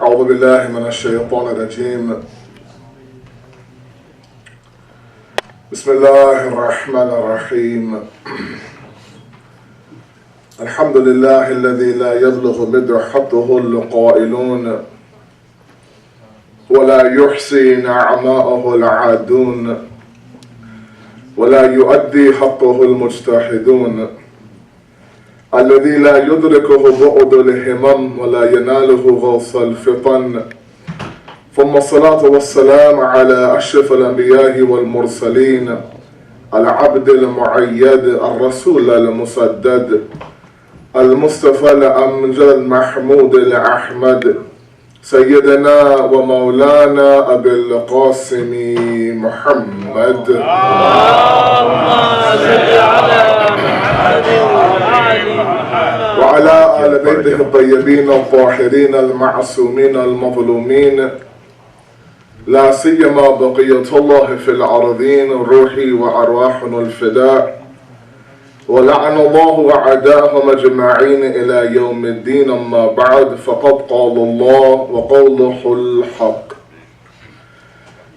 أعوذ بالله من الشيطان الرجيم. بسم الله الرحمن الرحيم. الحمد لله الذي لا يبلغ مدحته القائلون ولا يحصي نعماءه العادون ولا يؤدي حقه المجتهدون الذي لا يدركه بعد الهمم ولا يناله غوص الفطن. ثم الصلاة والسلام على أشرف الأنبياء والمرسلين العبد المعيد الرسول المسدد المصطفى الأمجد المحمود الأحمد سيدنا ومولانا أبي القاسم محمد. اللهم صل على محمد وعلى آل بيته الطيبين الطاهرين المعصومين المظلومين لا سيما بقية الله في الأرضين روحي وأرواحنا الفداء ولعن الله أعداءهم أجمعين إلى يوم الدين. أما بعد فقد قال الله وقوله الحق.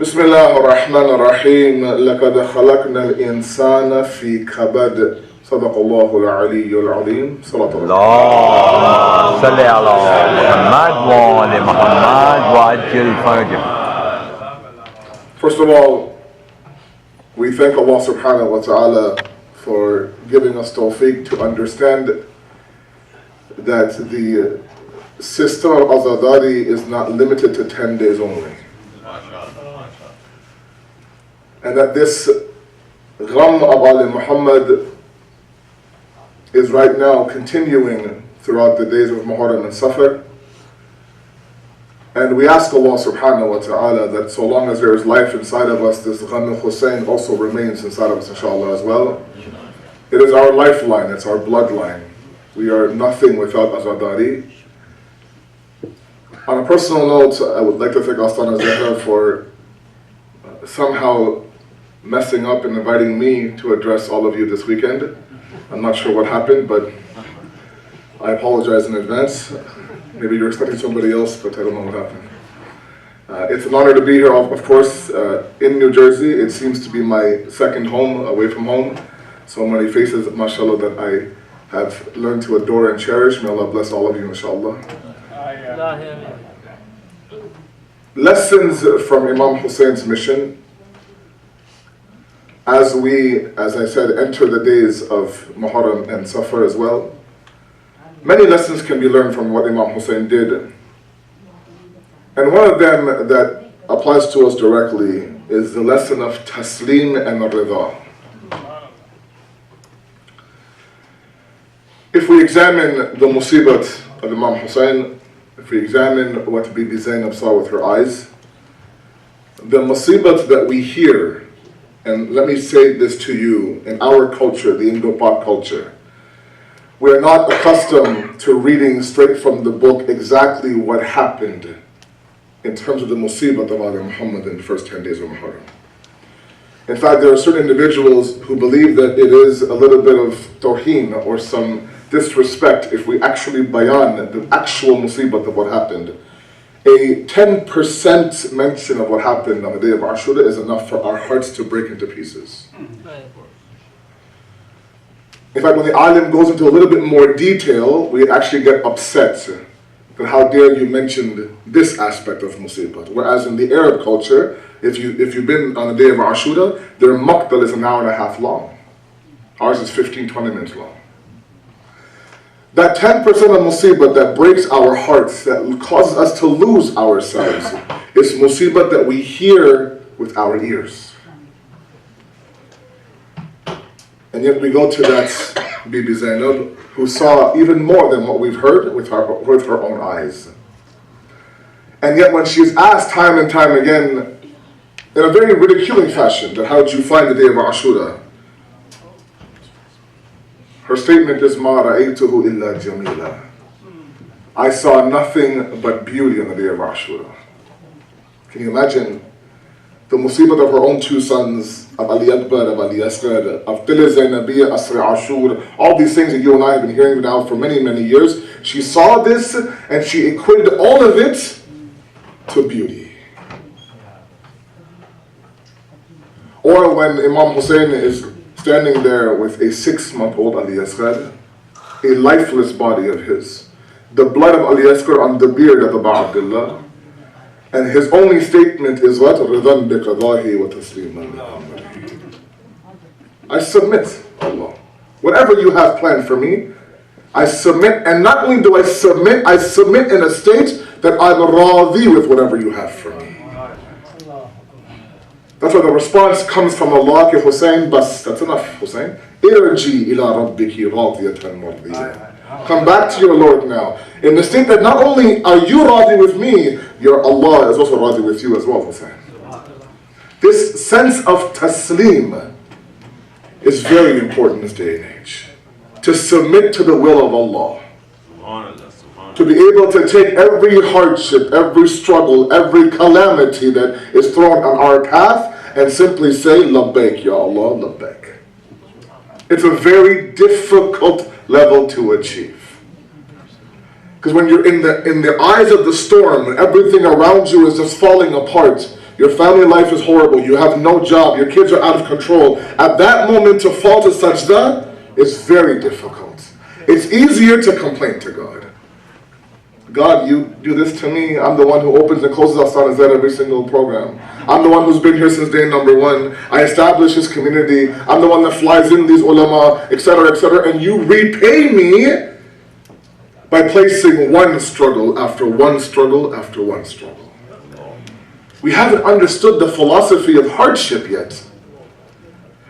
بسم الله الرحمن الرحيم. لقد خلقنا الإنسان في كبد. صدق الله العلي العظيم. صلاة اللهم صل على محمد وآل محمد وعجل فرجه. First of all, we thank Allah subhanahu wa ta'ala for giving us tawfiq to understand that the system of Azadari is not limited to 10 days only. And that this Gham of Ali Muhammad is right now continuing throughout the days of Muharram and Safar. And we ask Allah subhanahu wa ta'ala that so long as there is life inside of us, this Gham al-Hussein also remains inside of us, inshallah, as well. It is our lifeline, it's our bloodline. We are nothing without Azadari. On a personal note, I would like to thank Astaana-e-Zehra for somehow messing up and inviting me to address all of you this weekend. I'm not sure what happened, but I apologize in advance. Maybe you're expecting somebody else, but I don't know what happened. It's an honor to be here, of course, in New Jersey. It seems to be my second home, away from home. So many faces, mashallah, that I have learned to adore and cherish. May Allah bless all of you, inshallah. Lessons from Imam Hussein's mission. As we, as I said, enter the days of Muharram and Safar as well, many lessons can be learned from what Imam Hussein did. And one of them that applies to us directly is the lesson of taslim and rida. If we examine the musibat of Imam Hussein, if we examine what Bibi Zainab saw with her eyes, the musibat that we hear, and let me say this to you, in our culture, the Indo-Pak culture, we are not accustomed to reading straight from the book exactly what happened in terms of the musibat of Ali Muhammad in the first 10 days of Muharram. In fact, there are certain individuals who believe that it is a little bit of tawheen or some disrespect if we actually bayan the actual musibat of what happened. A 10% mention of what happened on the day of Ashura is enough for our hearts to break into pieces. In fact, when the alim goes into a little bit more detail, we actually get upset that how dare you mention this aspect of musibat. Whereas in the Arab culture, if you've been on the day of Ashura, their maqtal is an hour and a half long. Ours is 15-20 minutes long. That 10% of musibat that breaks our hearts, that causes us to lose ourselves, is musibat that we hear with our ears. And yet we go to that Bibi Zainab, who saw even more than what we've heard with her own eyes. And yet when she's asked time and time again, in a very ridiculing fashion, that how did you find the day of Ashura? Her statement is, "Ma ra'aytuhu illa jamila." I saw nothing but beauty on the day of Ashura. Can you imagine the musibat of her own two sons, of Ali Akbar, of Ali Asad, of Tila Zainabiyya, Asri Ashur, all these things that you and I have been hearing now for many, many years. She saw this and she equated all of it to beauty. Or when Imam Hussein is standing there with a 6-month-old Ali Asad, a lifeless body of his, the blood of Ali Asghar on the beard of Abu Abdullah, and his only statement is what? رِضًا بِقَضَاهِ وَتَسْلِيمًا لِأَمْرِهِ. I submit, Allah. Whatever you have planned for me, I submit, and not only do I submit in a state that I'm radhi with whatever you have for me. That's why the response comes from Allah, Ke Hussein, bas, that's enough, Hussein. Irji ila rabbiki radiyatan mardiyah. Come back to your Lord now. In the state that not only are you radhi with me, your Allah is also radhi with you as well, Hussein. This sense of taslim is very important in this day and age. To submit to the will of Allah. To be able to take every hardship, every struggle, every calamity that is thrown on our path and simply say, Labbaik, Ya Allah, Labbaik. It's a very difficult level to achieve. Because when you're in the eyes of the storm, when everything around you is just falling apart, your family life is horrible, you have no job, your kids are out of control, at that moment to fall to sajda is very difficult. It's easier to complain to God. God, you do this to me. I'm the one who opens and closes Astaana-e-Zehra every single program. I'm the one who's been here since day number one. I establish this community. I'm the one that flies in these ulama, etc., etc. And you repay me by placing one struggle after one struggle after one struggle. We haven't understood the philosophy of hardship yet.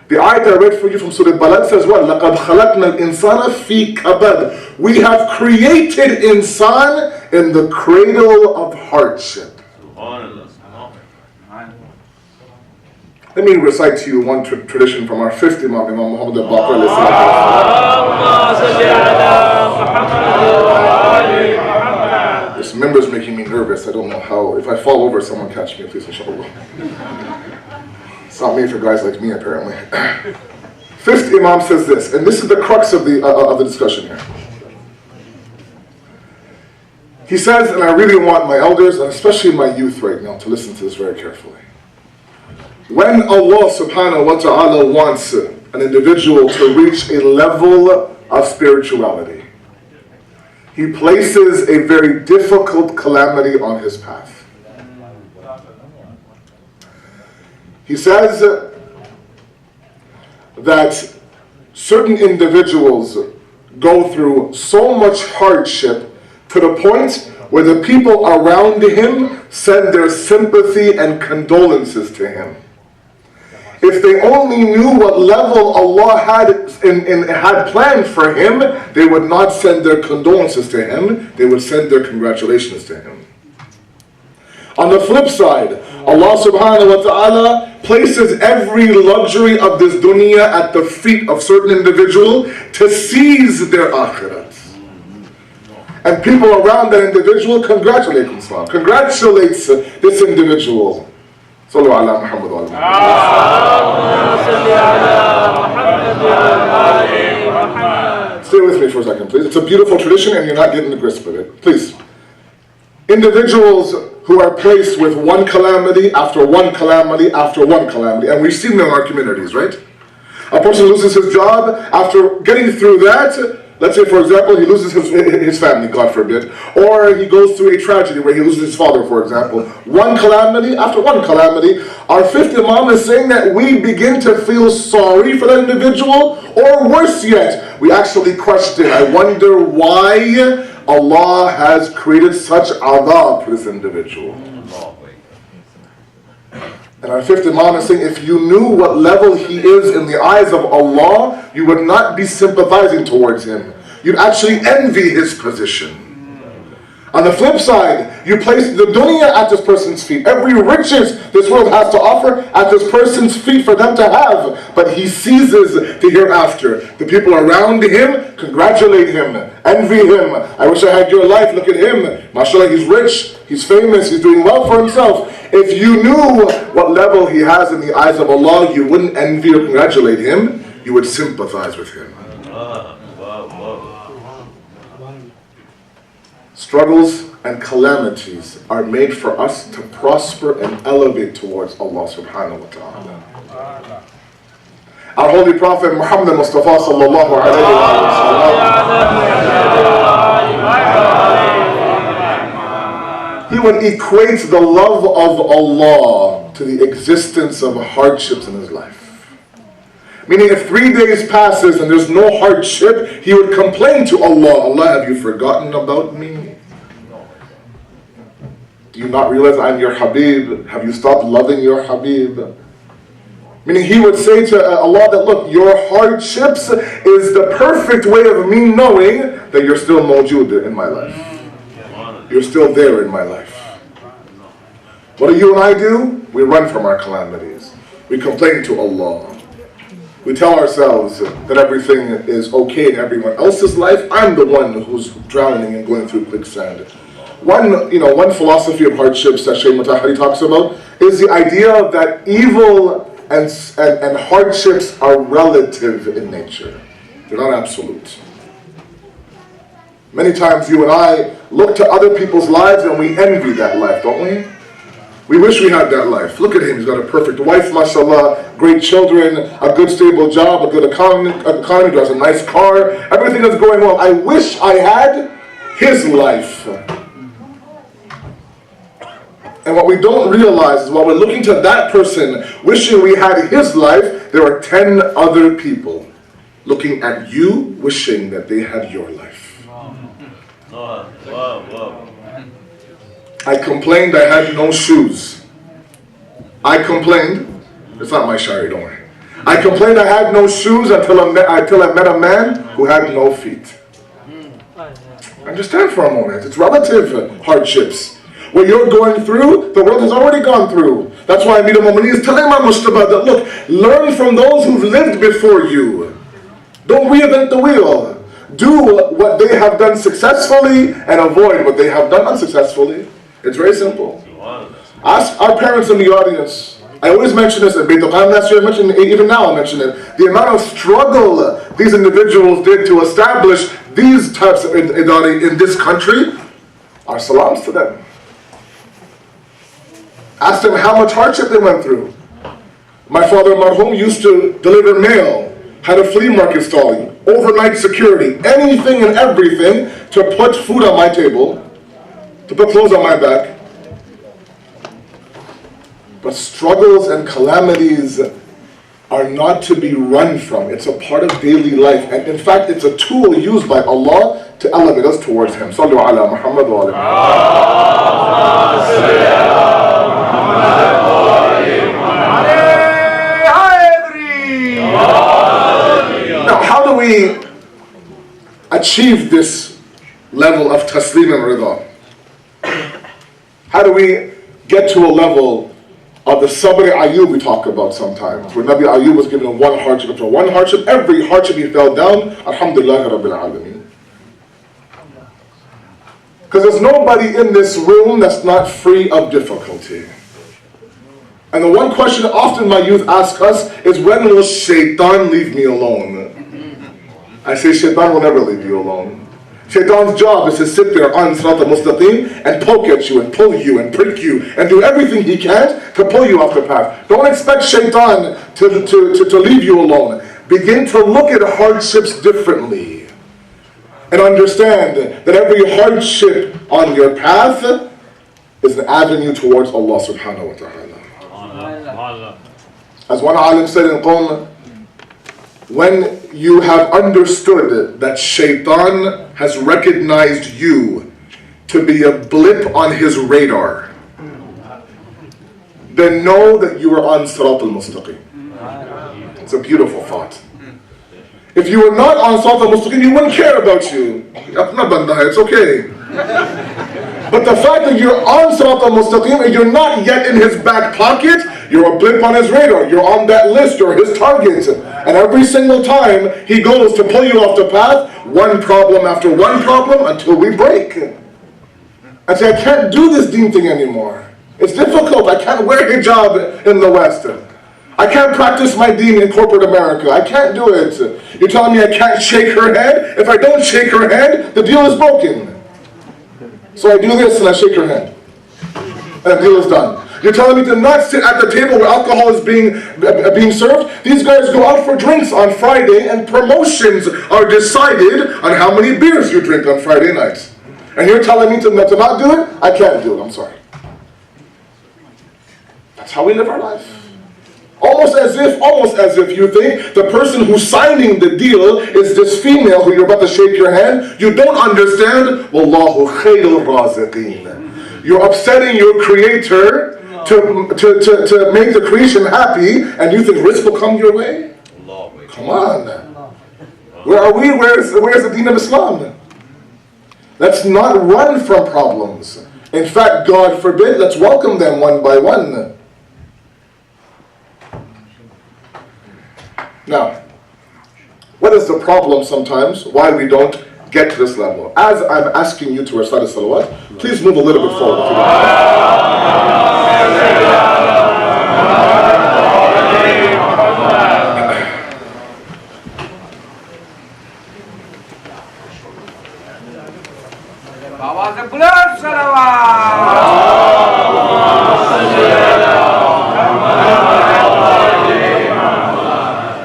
The ayat I read for you from Surah Balad says what? لَقَدْ خَلَقْنَا الْإِنسَانَ فِي كَبَدٍ. We have created insan in the cradle of hardship. Let me recite to you one tradition from our fifth Imam, Imam Muhammad al-Baqir. This member is making me nervous. I don't know how. If I fall over, someone catch me, please, inshallah. It's not made for guys like me, apparently. Fifth Imam says this, and this is the crux of the discussion here. He says, and I really want my elders, and especially my youth right now, to listen to this very carefully. When Allah subhanahu wa ta'ala wants an individual to reach a level of spirituality, He places a very difficult calamity on his path. He says that certain individuals go through so much hardship to the point where the people around him send their sympathy and condolences to him. If they only knew what level Allah had planned for him, they would not send their condolences to him, they would send their congratulations to him. On the flip side, Allah subhanahu wa ta'ala places every luxury of this dunya at the feet of certain individual to seize their akhirat. And people around that individual congratulates this individual. Sallu ala Muhammad wa ala. Stay with me for a second, please. It's a beautiful tradition and you're not getting the grasp of it. Please. Individuals who are placed with one calamity after one calamity after one calamity. And we've seen them in our communities, right? A person loses his job. After getting through that, let's say, for example, he loses his family, God forbid. Or he goes through a tragedy where he loses his father, for example. One calamity after one calamity. Our fifth Imam is saying that we begin to feel sorry for that individual. Or worse yet, we actually question, I wonder why Allah has created such adab for this individual. And our fifth Imam is saying, if you knew what level he is in the eyes of Allah, you would not be sympathizing towards him. You'd actually envy his position. On the flip side, you place the dunya at this person's feet. Every riches this world has to offer at this person's feet for them to have. But he seizes the hereafter. The people around him congratulate him, envy him. I wish I had your life, look at him. MashaAllah, he's rich, he's famous, he's doing well for himself. If you knew what level he has in the eyes of Allah, you wouldn't envy or congratulate him, you would sympathize with him. Struggles and calamities are made for us to prosper and elevate towards Allah subhanahu wa ta'ala. Our Holy Prophet Muhammad Mustafa sallallahu alayhi wa sallam, he would equate the love of Allah to the existence of hardships in his life. Meaning if 3 days passes and there's no hardship, he would complain to Allah, Allah, have you forgotten about me? Do you not realize I'm your Habib? Have you stopped loving your Habib? Meaning he would say to Allah that, look, your hardships is the perfect way of me knowing that you're still mawjood in my life. You're still there in my life. What do you and I do? We run from our calamities. We complain to Allah. We tell ourselves that everything is okay in everyone else's life. I'm the one who's drowning and going through quicksand. One philosophy of hardships that Shaykh Mutahari talks about is the idea that evil and hardships are relative in nature. They're not absolute. Many times you and I look to other people's lives and we envy that life, don't we? We wish we had that life. Look at him, he's got a perfect wife, mashallah, great children, a good stable job, a good economy, drives a nice car, everything is going well. I wish I had his life. And what we don't realize is while we're looking to that person, wishing we had his life, there are 10 other people looking at you, wishing that they had your life. I complained I had no shoes. I complained, it's not my shari, don't worry. I complained I had no shoes until I met a man who had no feet. Understand for a moment, it's relative hardships. What you're going through, the world has already gone through. That's why Amir al-Mu'mineen is telling my Mustafa that, look, learn from those who've lived before you. Don't reinvent the wheel. Do what they have done successfully and avoid what they have done unsuccessfully. It's very simple. Ask our parents in the audience. I always mention this at Beit al-Qam last year, I mentioned it, even now I'll mention it. The amount of struggle these individuals did to establish these types of idari in this country, our salams to them. Ask them how much hardship they went through. My father marhum used to deliver mail, had a flea market stall, overnight security, anything and everything to put food on my table, to put clothes on my back. But struggles and calamities are not to be run from. It's a part of daily life. And in fact, it's a tool used by Allah to elevate us towards Him. Sallu ala Muhammad wa ala Now, how do we achieve this level of taslim and rida? How do we get to a level of the sabr Ayub we talk about sometimes, where Nabi Ayub was given one hardship after one hardship, every hardship he fell down, alhamdulillah rabbil alameen. Because there's nobody in this room that's not free of difficulty. And the one question often my youth ask us is, when will shaitan leave me alone? I say shaitan will never leave you alone. Shaitan's job is to sit there on Sirat al-Mustaqim and poke at you and pull you and prick you and do everything he can to pull you off the path. Don't expect shaitan to leave you alone. Begin to look at hardships differently and understand that every hardship on your path is an avenue towards Allah subhanahu wa ta'ala. As one alim said in Qawm, when you have understood that shaitan has recognized you to be a blip on his radar, then know that you are on Sirat al-Mustaqim. It's a beautiful thought. If you were not on Sirat al-Mustaqim, he wouldn't care about you. It's okay. But the fact that you're on Sirat al-Mustaqim and you're not yet in his back pocket, you're a blip on his radar, you're on that list, you're his target. And every single time he goes to pull you off the path, one problem after one problem until we break. I say, I can't do this deen thing anymore. It's difficult. I can't wear hijab in the West. I can't practice my deen in corporate America. I can't do it. You're telling me I can't shake her hand? If I don't shake her hand, the deal is broken. So I do this and I shake your hand. And the deal is done. You're telling me to not sit at the table where alcohol is being served? These guys go out for drinks on Friday and promotions are decided on how many beers you drink on Friday nights. And you're telling me to not do it? I can't do it, I'm sorry. That's how we live our life. Almost as if you think the person who's signing the deal is this female who you're about to shake your hand. You don't understand. Wallahu khayrul raziqeen. You're upsetting your creator to make the creation happy, and you think risk will come your way? Come on. Where are we? Where's the deen of Islam? Let's not run from problems. In fact, God forbid, let's welcome them one by one. Now, what is the problem sometimes? Why we don't get to this level? As I'm asking you to recite a salawat, please move a little bit forward.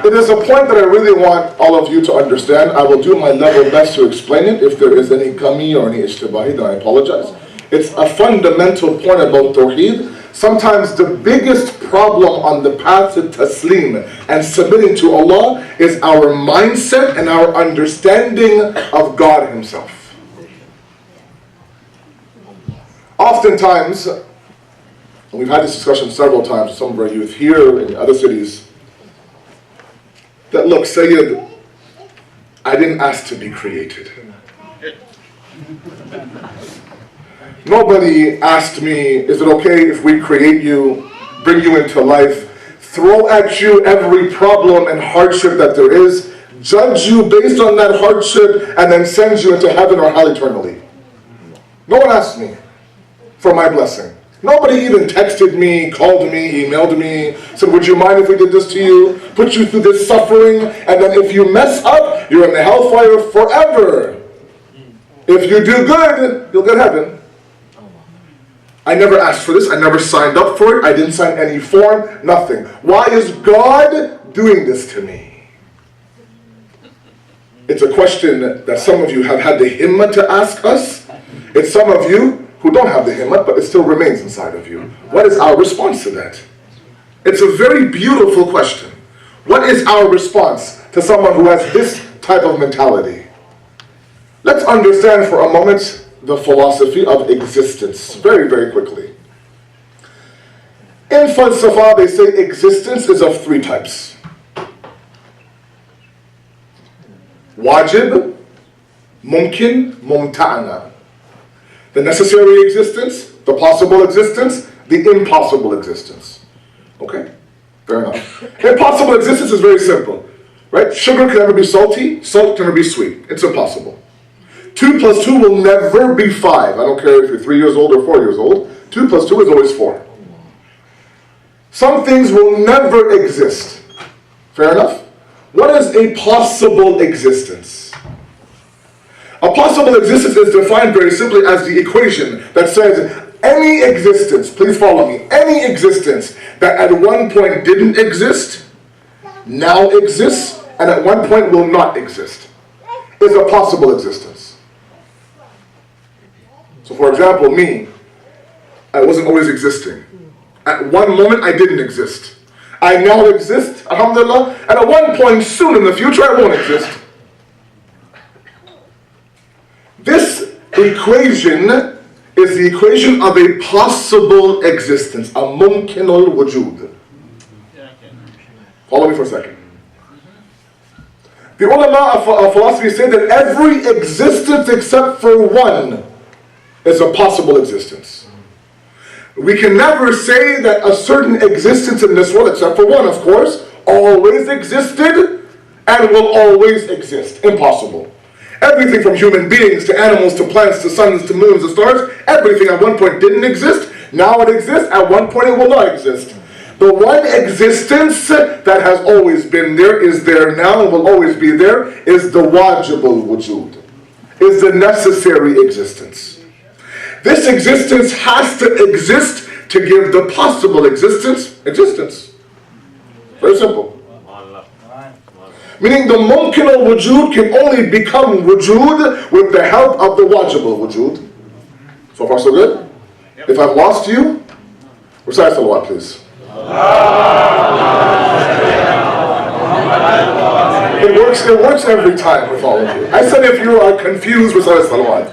It is a point that I really want all of you to understand. I will do my level best to explain it. If there is any kami or any ishtibahi, then I apologize. It's a fundamental point about Tawheed. Sometimes the biggest problem on the path to taslim and submitting to Allah is our mindset and our understanding of God Himself. Oftentimes, and we've had this discussion several times with some of our youth here in other cities, that look, Sayyid, I didn't ask to be created. Nobody asked me, is it okay if we create you, bring you into life, throw at you every problem and hardship that there is, judge you based on that hardship, and then send you into heaven or hell eternally? No one asked me for my blessing. Nobody even texted me, called me, emailed me, said, would you mind if we did this to you? Put you through this suffering, and then if you mess up, you're in the hellfire forever. If you do good, you'll get heaven. I never asked for this. I never signed up for it. I didn't sign any form, nothing. Why is God doing this to me? It's a question that some of you have had the himmah to ask us. It's some of you who don't have the himmah, but it still remains inside of you. What is our response to that? It's a very beautiful question. What is our response to someone who has this type of mentality? Let's understand for a moment the philosophy of existence, very, very quickly. In falsafa, they say existence is of three types. Wajib, mumkin, mumta'ana. The necessary existence, the possible existence, the impossible existence. Okay? Fair enough. Impossible existence is very simple. Right? Sugar can never be salty, salt can never be sweet. It's impossible. 2 plus 2 will never be 5. I don't care if you're 3 years old or 4 years old. 2 plus 2 is always 4. Some things will never exist. Fair enough? What is a possible existence? A possible existence is defined very simply as the equation that says any existence, please follow me, any existence that at one point didn't exist, now exists, and at one point will not exist, is a possible existence. So for example, me, I wasn't always existing. At one moment I didn't exist. I now exist, alhamdulillah, and at one point soon in the future I won't exist. This equation is the equation of a possible existence, a mumkinul wujud. Follow me for a second. The ulama of philosophy say that every existence except for one is a possible existence. We can never say that a certain existence in this world, except for one, of course, always existed and will always exist. Impossible. Everything from human beings to animals to plants to suns to moons to stars, everything at one point didn't exist, now it exists, at one point it will not exist. The one existence that has always been there, is there now, and will always be there, is the wajibul wujud, is the necessary existence. This existence has to exist to give the possible existence. Very simple. Meaning the mumkin al-wujud can only become wujud with the help of the wajib al-wujud. So far so good? If I've lost you, recite salawat please. It works every time with all of you. I said if you are confused, recite salawat.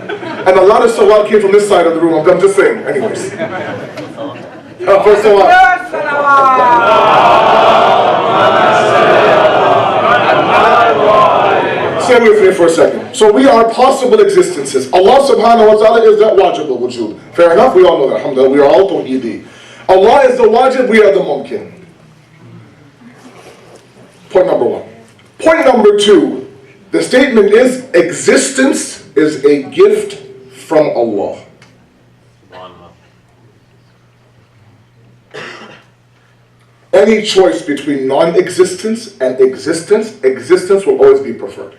And a lot of salawat came from this side of the room. I'm just saying. Anyways. First salawat. Stay with me for a second. So we are possible existences. Allah subhanahu wa ta'ala is that wajib al-wujud. Fair enough? We all know that. Alhamdulillah. We are all tawheedi. Allah is the wajib, we are the mumkin. Point number one. Point number two. The statement is existence is a gift from Allah. Any choice between non-existence and existence will always be preferred.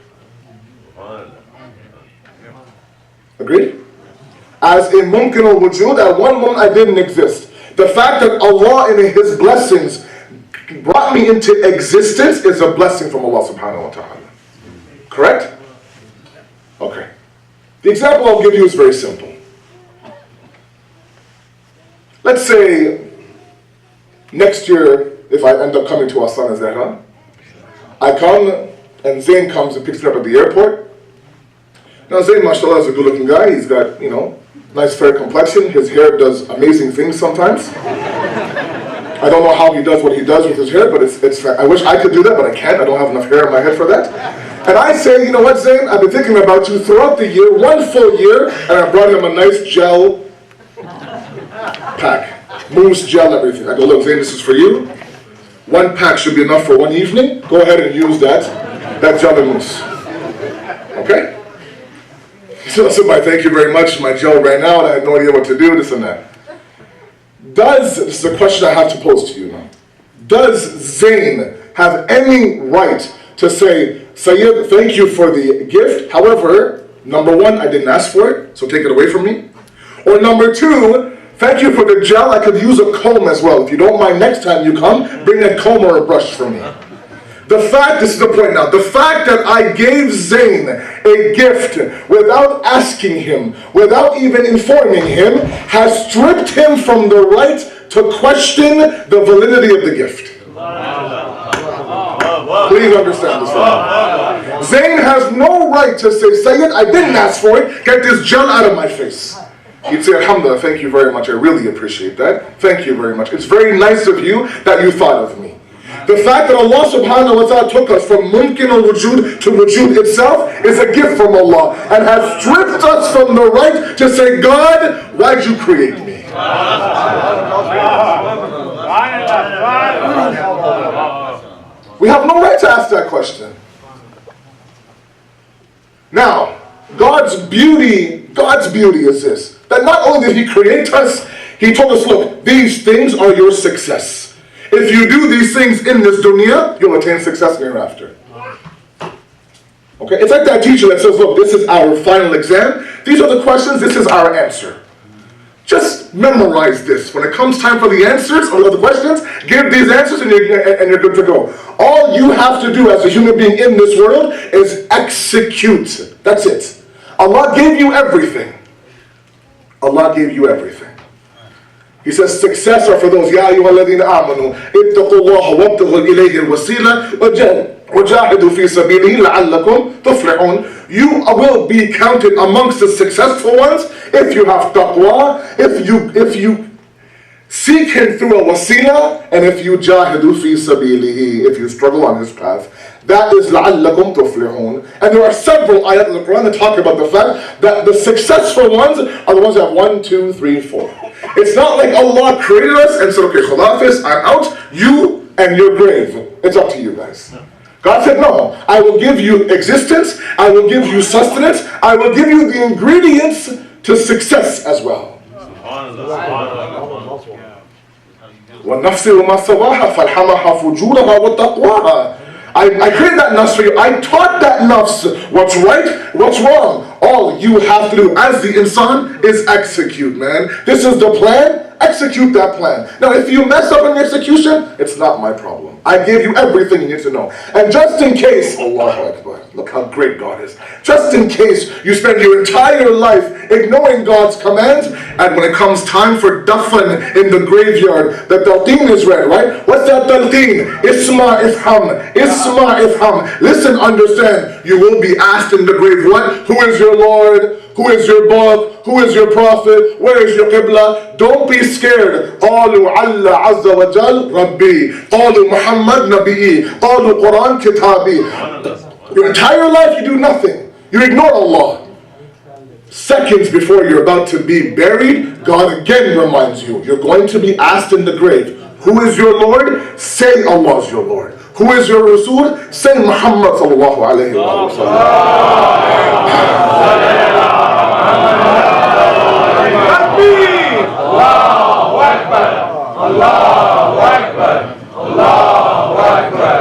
Agreed? As a mumkin al-wujud, at one moment I didn't exist. The fact that Allah in His blessings brought me into existence is a blessing from Allah subhanahu wa ta'ala. Correct? Okay. The example I'll give you is very simple. Let's say next year, if I end up coming to Astaana-e-Zehra, I come and Zain comes and picks me up at the airport. Now Zain, mashallah, is a good looking guy. He's got, nice fair complexion. His hair does amazing things sometimes. I don't know how he does what he does with his hair, but it's I wish I could do that, but I can't. I don't have enough hair in my head for that. And I say, you know what, Zain, I've been thinking about you throughout the year, one full year, and I brought him a nice gel pack. Mousse, gel, everything. I go, look, Zain, this is for you. One pack should be enough for one evening. Go ahead and use that gel and mousse. Okay? So I said, thank you very much. My gel ran out. I had no idea what to do, this and that. This is a question I have to pose to you now. Does Zain have any right to say, Sayyid, thank you for the gift. However, number one, I didn't ask for it, so take it away from me. Or number two, thank you for the gel. I could use a comb as well. If you don't mind, next time you come, bring a comb or a brush for me. This is the point now, the fact that I gave Zain a gift without asking him, without even informing him, has stripped him from the right to question the validity of the gift. Please understand this. Zain has no right to say, Sayyid, I didn't ask for it, get this gel out of my face. He'd say, Alhamdulillah, thank you very much, I really appreciate that. Thank you very much. It's very nice of you that you thought of me. The fact that Allah subhanahu wa ta'ala took us from mumkin al-wujud to wujud itself is a gift from Allah and has stripped us from the right to say, God, why'd you create me? We have no right to ask that question. Now, God's beauty is this, that not only did He create us, He told us, look, these things are your success. If you do these things in this dunya, you'll attain success hereafter. Okay, it's like that teacher that says, look, this is our final exam. These are the questions, this is our answer. Just memorize this. When it comes time for the answers or the questions, give these answers and you're good to go. All you have to do as a human being in this world is execute. That's it. Allah gave you everything. Allah gave you everything. He says success are for those يَا أَيُّهَا الَّذِينَ آمَنُوا اتَّقُوا اللَّهَ وَابْتَغُوا إِلَيْهِ الْوَسِيلَةَ وَجَاهِدُوا فِي سَبِيلِهِ لَعَلَّكُمْ تُفْلِحُونَ. You will be counted amongst the successful ones if you have taqwa, if you seek Him through a wasila, and if you jahidu fi sabilihi, if you struggle on His path. That is لَعَلَّكُمْ تُفْلِحُونَ. And there are several ayat in the Quran that talk about the fact that the successful ones are the ones that have 1, 2, 3, 4. It's not like Allah created us and said, okay, Khudafis, I'm out, you and your grave. It's up to you guys. God said, no, I will give you existence, I will give you sustenance, I will give you the ingredients to success as well. وَالنَّفْسِ وَمَا سَوَاهَا فَالْحَمَهَا فُجُورَهَا وَتَقْوَاهَا. I created that nafs for you. I taught that nafs what's right, what's wrong. All you have to do as the insan is execute, man. This is the plan. Execute that plan. Now, if you mess up in the execution, it's not my problem. I gave you everything you need to know. And just in case, Allahu Akbar, look how great God is. Just in case you spend your entire life ignoring God's commands, and when it comes time for dafn in the graveyard, the talqeen is read, right? What's that talqeen? Isma ifham. Isma ifham. Listen, understand. You will be asked in the grave, what? Who is your Lord? Who is your book? Who is your prophet? Where is your qibla? Don't be scared. قالوا على عز وجل ربي. قالوا محمد نبي. قالوا Quran kitabi. Your entire life you do nothing. You ignore Allah. Seconds before you're about to be buried, God again reminds you, you're going to be asked in the grave, who is your Lord? Say Allah is your Lord. Who is your Rasul? Say Muhammad sallallahu alayhi wa sallam. Allahu Akbar, Allahu Akbar, Allahu Akbar,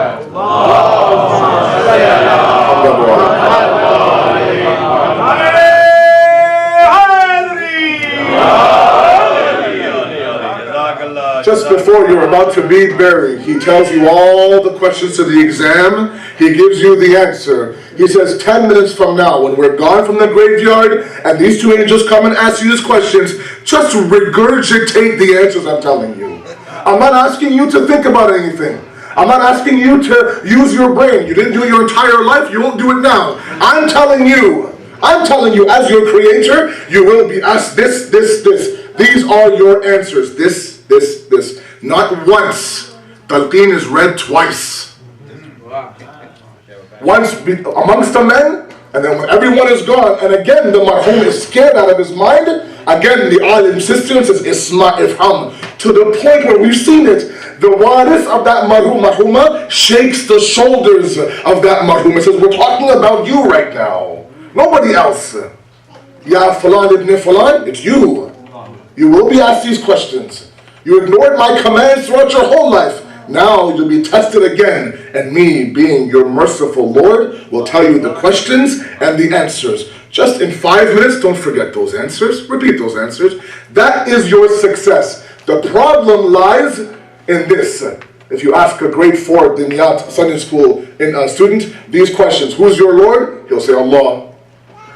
Just before you're about to be buried, he tells you all the questions to the exam. He gives you the answer. He says 10 minutes from now, when we're gone from the graveyard and these two angels come and ask you these questions, just regurgitate the answers I'm telling you. I'm not asking you to think about anything. I'm not asking you to use your brain. You didn't do it your entire life, you won't do it now. I'm telling you as your creator, you will be asked this. These are your answers. This. Not once. Talqeen is read twice. Once amongst the men, and then when everyone is gone, and again the marhum is scared out of his mind, again the alim sister says, Isma ifham. To the point where we've seen it, the waris of that marhuma shakes the shoulders of that marhum and says, we're talking about you right now. Nobody else. Ya Fulan ibn Fulan, it's you. You will be asked these questions. You ignored my commands throughout your whole life. Now you'll be tested again. And me, being your merciful Lord, will tell you the questions and the answers. Just in 5 minutes, don't forget those answers. Repeat those answers. That is your success. The problem lies in this. If you ask a grade 4 Dinyat Sunday school student these questions, who's your Lord? He'll say Allah.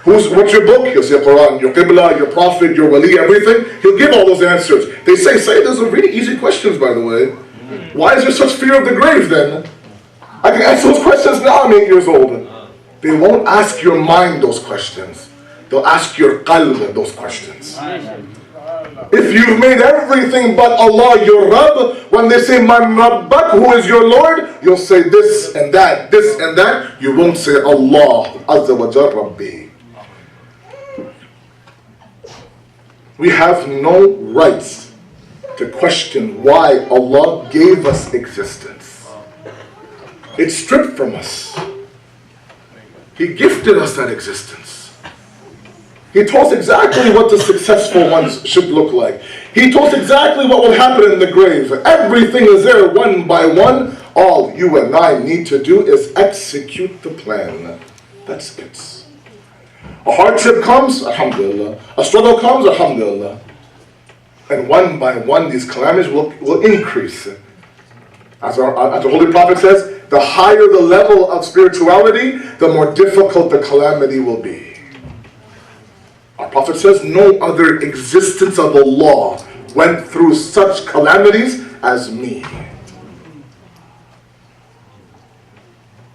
What's your book? He'll say Quran, your Qibla, your Prophet, your Wali, everything. He'll give all those answers. They say those are really easy questions, by the way. Why is there such fear of the grave then? I can answer those questions now, I'm 8 years old. They won't ask your mind those questions. They'll ask your qalb those questions. If you've made everything but Allah your Rabb, when they say Man Rabbak, who is your Lord, you'll say this and that. You won't say Allah Azza wa Jal Rabbi. We have no rights to question why Allah gave us existence. It's stripped from us. He gifted us that existence. He told us exactly what the successful ones should look like. He told us exactly what will happen in the grave. Everything is there one by one. All you and I need to do is execute the plan. That's it. A hardship comes, alhamdulillah. A struggle comes, alhamdulillah. And one by one, these calamities will increase. As the Holy Prophet says, the higher the level of spirituality, the more difficult the calamity will be. Our Prophet says, no other existence of Allah went through such calamities as me.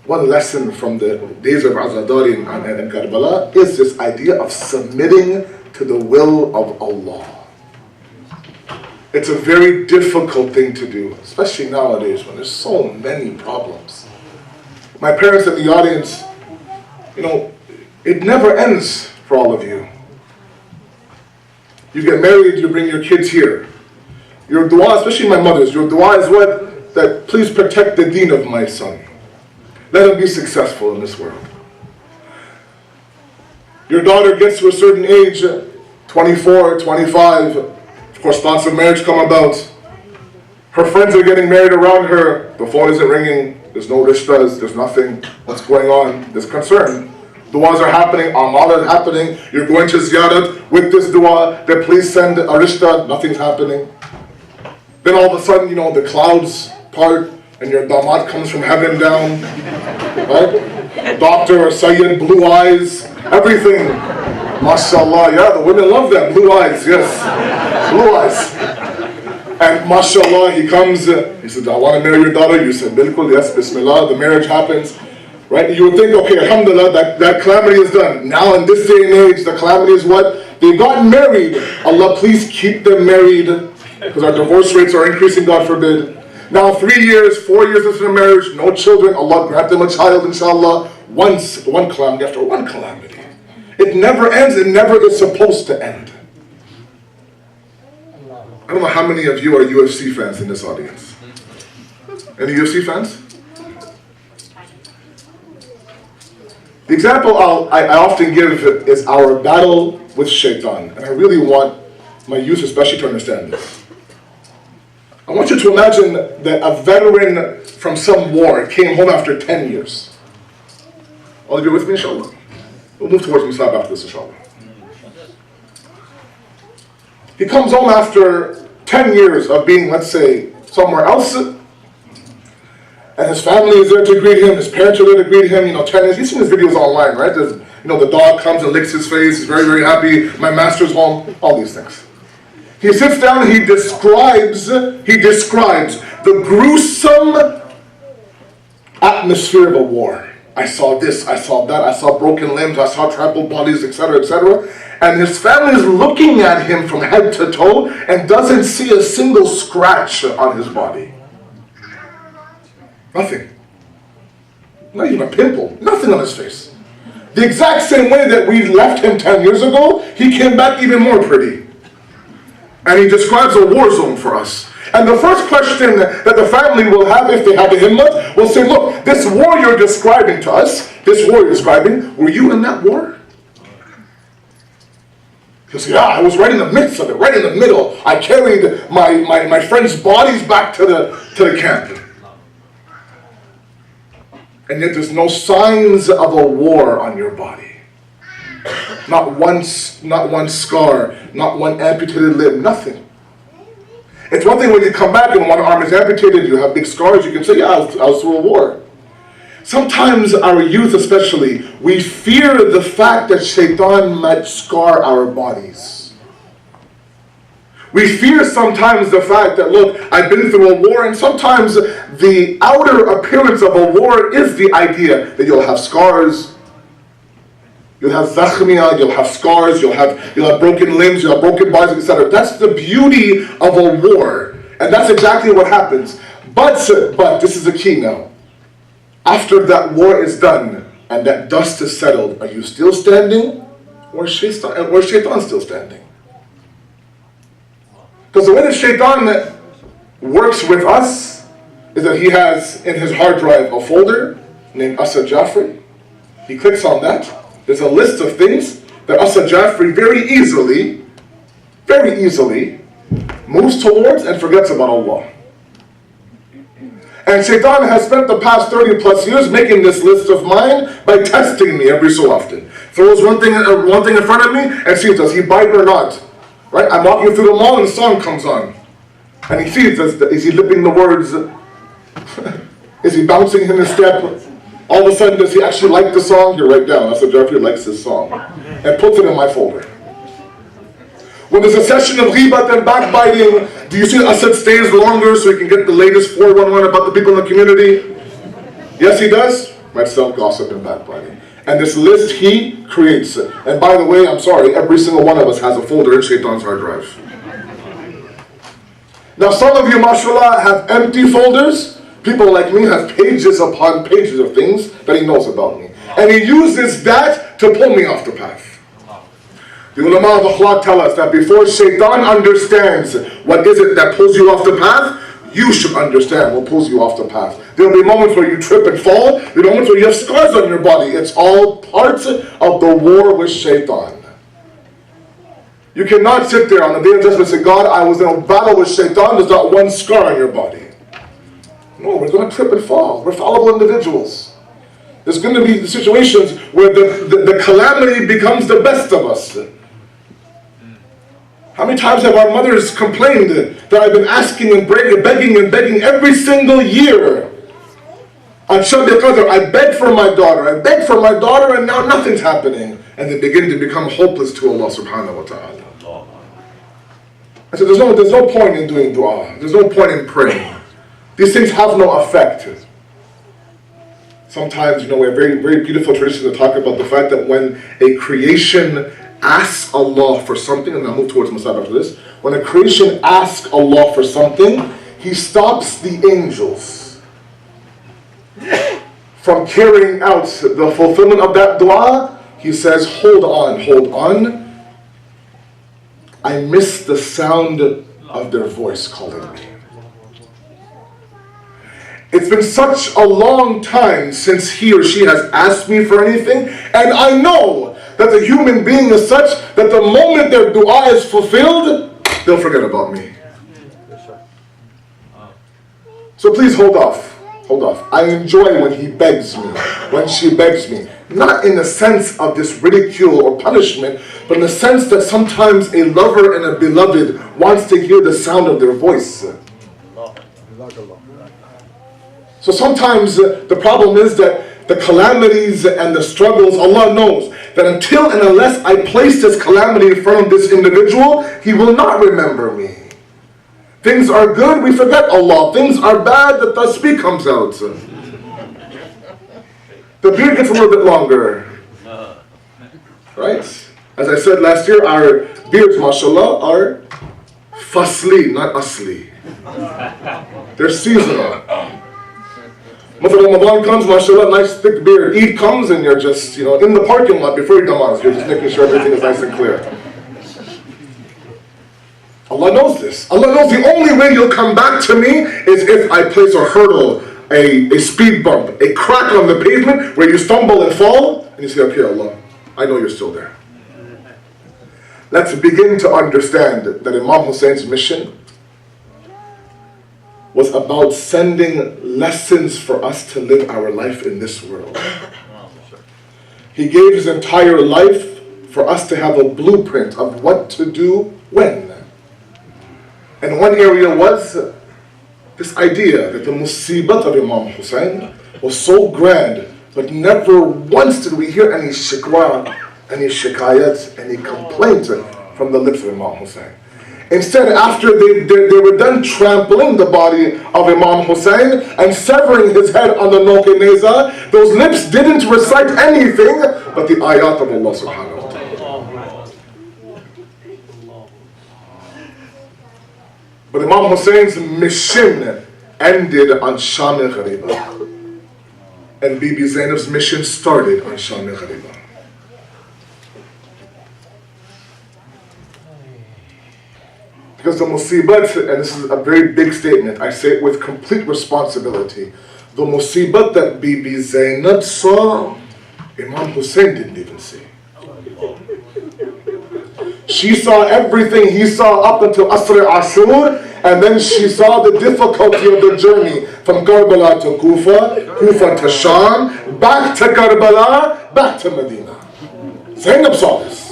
One lesson from the days of Azadari and Karbala is this idea of submitting to the will of Allah. It's a very difficult thing to do, especially nowadays when there's so many problems. My parents in the audience, it never ends for all of you. You get married, you bring your kids here. Your dua, especially my mother's, your dua is what? That please protect the deen of my son. Let him be successful in this world. Your daughter gets to a certain age, 24, 25, of course thoughts of marriage come about. Her friends are getting married around her, the phone isn't ringing. There's no rishtas, there's nothing. What's going on? There's concern. Du'as are happening, amal are happening. You're going to ziyarat with this dua that please send a rishta. Nothing's happening. Then all of a sudden, the clouds part and your damad comes from heaven down. Right? Doctor or Sayyid, blue eyes, everything. MashaAllah, yeah, the women love that. Blue eyes, yes. Blue eyes. And MashaAllah, he comes, he said, I want to marry your daughter. You said, Bilkul, yes, Bismillah. The marriage happens. Right? You would think, okay, alhamdulillah, that calamity is done. Now in this day and age, the calamity is what? They got married. Allah, please keep them married. Because our divorce rates are increasing, God forbid. Now 3 years, 4 years into the marriage, no children. Allah grant them a child, inshallah. One calamity after one calamity. It never ends. It never is supposed to end. I don't know how many of you are UFC fans in this audience. Any UFC fans? The example I often give is our battle with shaitan. And I really want my youth especially to understand this. I want you to imagine that a veteran from some war came home after 10 years. All of you with me, inshallah? We'll move towards Musab after this, inshallah. He comes home after 10 years of being, let's say, somewhere else. And his family is there to greet him, his parents are there to greet him, 10 years. You've seen his videos online, right? There's, the dog comes and licks his face, he's very, very happy, my master's home, all these things. He sits down and he describes the gruesome atmosphere of a war. I saw this, I saw that, I saw broken limbs, I saw trampled bodies, etc., etc. And his family is looking at him from head to toe and doesn't see a single scratch on his body. Nothing. Not even a pimple. Nothing on his face. The exact same way that we left him 10 years ago, he came back even more pretty. And he describes a war zone for us. And the first question that the family will have, if they have a himmat, will say, look, this war you're describing to us, were you in that war? He'll say, yeah, I was right in the midst of it, right in the middle. I carried my friends' bodies back to the camp. And yet there's no signs of a war on your body. Not one scar, not one amputated limb, nothing. It's one thing when you come back and one arm is amputated, you have big scars, you can say, yeah, I was through a war. Sometimes our youth especially, we fear the fact that shaitan might scar our bodies. We fear sometimes the fact that, look, I've been through a war, and sometimes the outer appearance of a war is the idea that you'll have scars, you'll have zakhmiya, you'll have scars, you'll have broken limbs, you'll have broken bodies, etc. That's the beauty of a war, and that's exactly what happens. But this is the key now. After that war is done and that dust is settled, are you still standing, or is shaitan still standing? Because the way that shaitan works with us is that he has in his hard drive a folder named Asad Jafri. He clicks on that. There's a list of things that Asad Jafri very easily moves towards and forgets about Allah. And shaitan has spent the past 30 plus years making this list of mine by testing me every so often. Throws one thing in front of me and sees, does he bite or not? Right? I'm walking through the mall and the song comes on. And he sees, is he lipping the words? Is he bouncing in his step? All of a sudden, does he actually like the song? You write down, Asad Jafri likes this song. And puts it in my folder. When there's a session of ghibat and backbiting, do you see Asad stays longer so he can get the latest 411 about the people in the community? Yes, he does. Might sell gossip and backbiting. And this list he creates. And by the way, I'm sorry, every single one of us has a folder in Shaitan's hard drive. Now some of you, mashallah, have empty folders. People like me have pages upon pages of things that he knows about me. And he uses that to pull me off the path. The ulama of akhlaq tell us that before shaitan understands what is it that pulls you off the path, you should understand what pulls you off the path. There will be moments where you trip and fall. There will be moments where you have scars on your body. It's all parts of the war with shaitan. You cannot sit there on the day of judgment and say, God, I was in a battle with shaitan. There's not one scar on your body. No, we're going to trip and fall. We're fallible individuals. There's going to be situations where the calamity becomes the best of us. How many times have our mothers complained that I've been asking and begging every single year? On Shab al-Qadr, I beg for my daughter, and now nothing's happening. And they begin to become hopeless to Allah subhanahu wa ta'ala. I said, there's no point in doing dua. There's no point in praying. These things have no effect. Sometimes, we have very, very beautiful tradition to talk about the fact that when a creation asks Allah for something, and I'll move towards Musab after this, when a creation asks Allah for something, He stops the angels from carrying out the fulfillment of that dua. He says, hold on. I miss the sound of their voice calling me. It's been such a long time since he or she has asked me for anything, and I know that the human being is such that the moment their dua is fulfilled, they'll forget about me. So please hold off. I enjoy when he begs me, when she begs me. Not in the sense of this ridicule or punishment, but in the sense that sometimes a lover and a beloved wants to hear the sound of their voice. So sometimes the problem is that the calamities and the struggles, Allah knows that until and unless I place this calamity in front of this individual, he will not remember me. Things are good, we forget Allah. Things are bad, the tasbih comes out. The beard gets a little bit longer. Right? As I said last year, our beards, mashallah, are fasli, not asli. They're seasonal. Once Ramadan comes, mashallah, nice thick beard. Eid comes and you're just, in the parking lot before you namaz. You're just making sure everything is nice and clear. Allah knows this. Allah knows the only way you'll come back to me is if I place a hurdle, a speed bump, a crack on the pavement where you stumble and fall, and you say, okay, Allah, I know you're still there. Let's begin to understand that Imam Hussein's mission was about sending lessons for us to live our life in this world. He gave his entire life for us to have a blueprint of what to do when. And one area was this idea that the musibat of Imam Hussein was so grand, but never once did we hear any shikwa, any shikayat, any complaint from the lips of Imam Hussein. Instead, after they were done trampling the body of Imam Hussein and severing his head on the Noke-Neza, those lips didn't recite anything but the ayat of Allah subhanahu wa ta'ala. But Imam Hussein's mission ended on Sham-e-Ghariba. And Bibi Zainab's mission started on Sham-e-Ghariba. Because the musibat, and this is a very big statement, I say it with complete responsibility. The musibat that Bibi Zainab saw, Imam Hussein didn't even see. She saw everything he saw up until Asr Ashur, and then she saw the difficulty of the journey from Karbala to Kufa, Kufa to Sham, back to Karbala, back to Medina. Zainab saw this.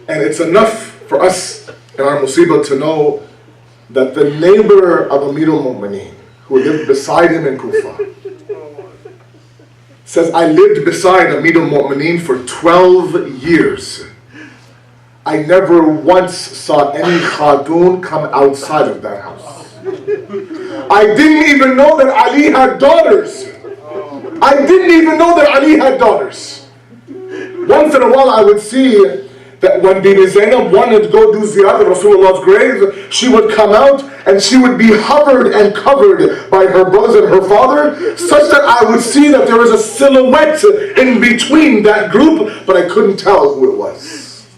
And it's enough for us in our musibah to know that the neighbor of Amir al-Mu'mineen, who lived beside him in Kufa, says, I lived beside Amir al-Mu'mineen for 12 years. I never once saw any khatoon come outside of that house. I didn't even know that Ali had daughters. Once in a while I would see that when Bibi Zainab wanted to go do ziyarah at Rasulullah's grave, she would come out and she would be hovered and covered by her brothers and her father, such that I would see that there was a silhouette in between that group, but I couldn't tell who it was.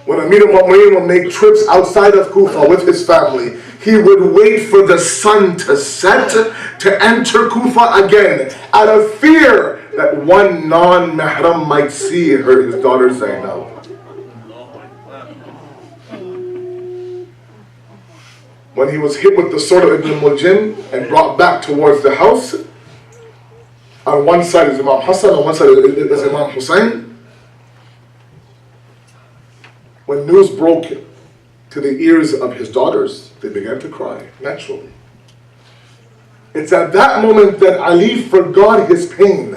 When Amir al-Mu'mineen would make trips outside of Kufa with his family, he would wait for the sun to set to enter Kufa again, out of fear that one non-mahram might see his daughter Zainab. when he was hit with the sword of Ibn Muljim and brought back towards the house, on one side is Imam Hassan, on one side is Imam Hussein. When news broke to the ears of his daughters, they began to cry, naturally. It's at that moment that Ali forgot his pain.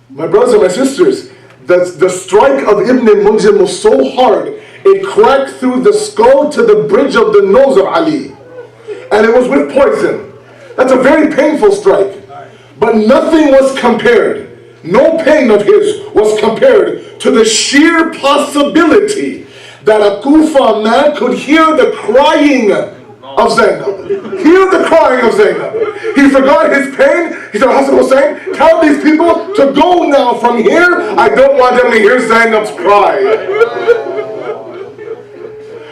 My brothers and my sisters, the strike of Ibn Muljim was so hard, it cracked through the skull to the bridge of the nose of Ali. And it was with poison. That's a very painful strike. But nothing was compared, no pain of his was compared to the sheer possibility that a Kufa man could hear the crying of Zainab. Hear the crying of Zainab. He forgot his pain. He said, Hassan Hussein, tell these people to go now from here. I don't want them to hear Zainab's cry.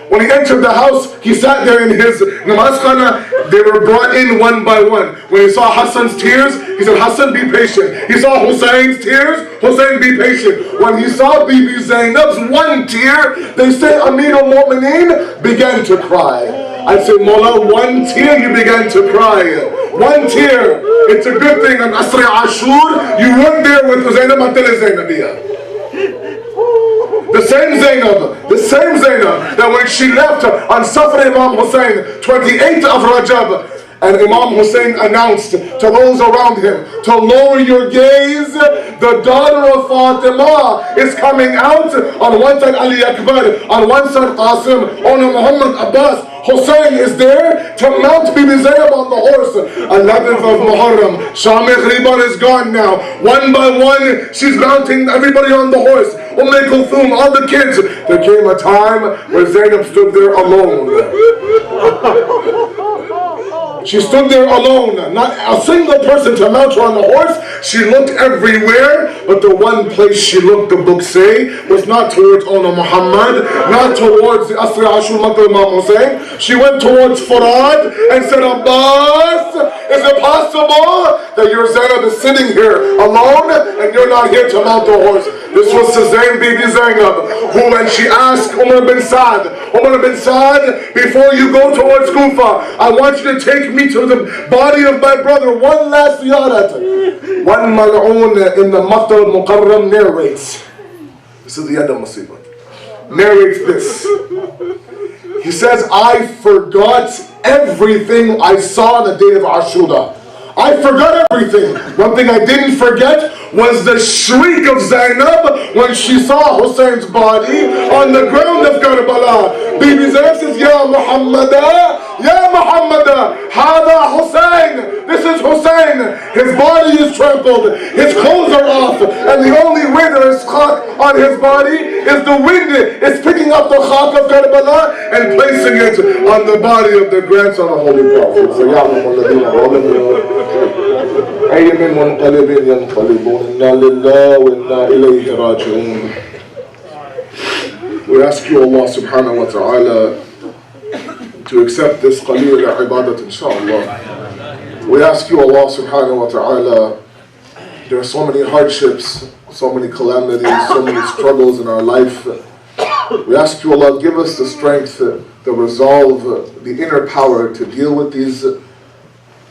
When he entered the house, he sat there in his namaz khana. They were brought in one by one. When he saw Hassan's tears, he said, Hassan, be patient. He saw Hussein's tears, Hussein, be patient. When he saw Bibi Zainab's one tear, they say Amir al-Mu'mineen began to cry. I said, Mawla, one tear, you began to cry. One tear. It's a good thing on Asr-e-Ashur, you weren't there with Zainab until Zainabiyah. The same Zainab that when she left on Safar Imam Hussein, 28th of Rajab, and Imam Hussein announced to those around him to lower your gaze. The daughter of Fatima is coming out. On one side Ali Akbar, on one side Qasim, on Muhammad Abbas. Hussein is there to mount Bibi Zainab on the horse. 11th of Muharram. Shamikh Ribar is gone now. One by one, she's mounting everybody on the horse. Kulthum, all the kids. There came a time where Zainab stood there alone. She stood there alone, not a single person to mount her on the horse. She looked everywhere, but the one place she looked, the books say, was not towards Ona Muhammad, not towards the Asr-e-Ashur Makal Imam Hussein. She went towards Farad and said, Abbas, is it possible that your Zainab is sitting here alone and you're not here to mount the horse? This was Zayn Bibi Zainab, who when she asked Umar bin Saad, before you go towards Kufa, I want you to take me to the body of my brother. One last ziyarat. One mal'oon in the Maktal al-Mukarram narrates. This is the end of Musibah. Narrates this. He says, I forgot everything I saw on the day of Ashura. I forgot everything. One thing I didn't forget was the shriek of Zainab when she saw Hussein's body on the ground of Karbala. Bibi Zainab says, Ya Muhammada, Ya Muhammada, Hada Hussein. This is Hussein. His body is trampled. His clothes are off. And the only way there is khak on his body is the wind is picking up the khak of Karbala and placing it on the body of the grandson of Holy Prophet. So, Ya Muhammad, أي من منقلب ينقلبون إنا لله وإنا إليه راجعون. We ask you, Allah subhanahu wa ta'ala, to accept this qaleel ibadat, inshaAllah. We ask you, Allah subhanahu wa ta'ala, there are so many hardships, so many calamities, so many struggles in our life. We ask you, Allah, give us the strength, the resolve, the inner power to deal with these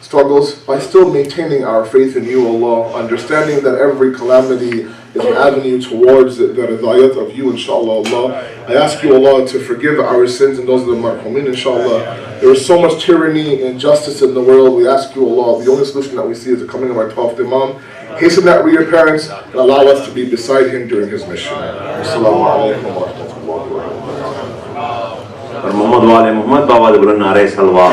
struggles by still maintaining our faith in you, Allah, understanding that every calamity is an avenue towards the ridayat of you, inshaAllah, Allah. I ask you, Allah, to forgive our sins and those of the marhumin, inshaAllah. There is so much tyranny and injustice in the world. We ask you, Allah, the only solution that we see is the coming of our 12th Imam. Hasten that reappearance and allow us to be beside him during his mission. Assalamu alaikum wa rahmatullahi wa barakatuh. Muhammad wa ali Muhammad, Baba de Brunna, Salwa.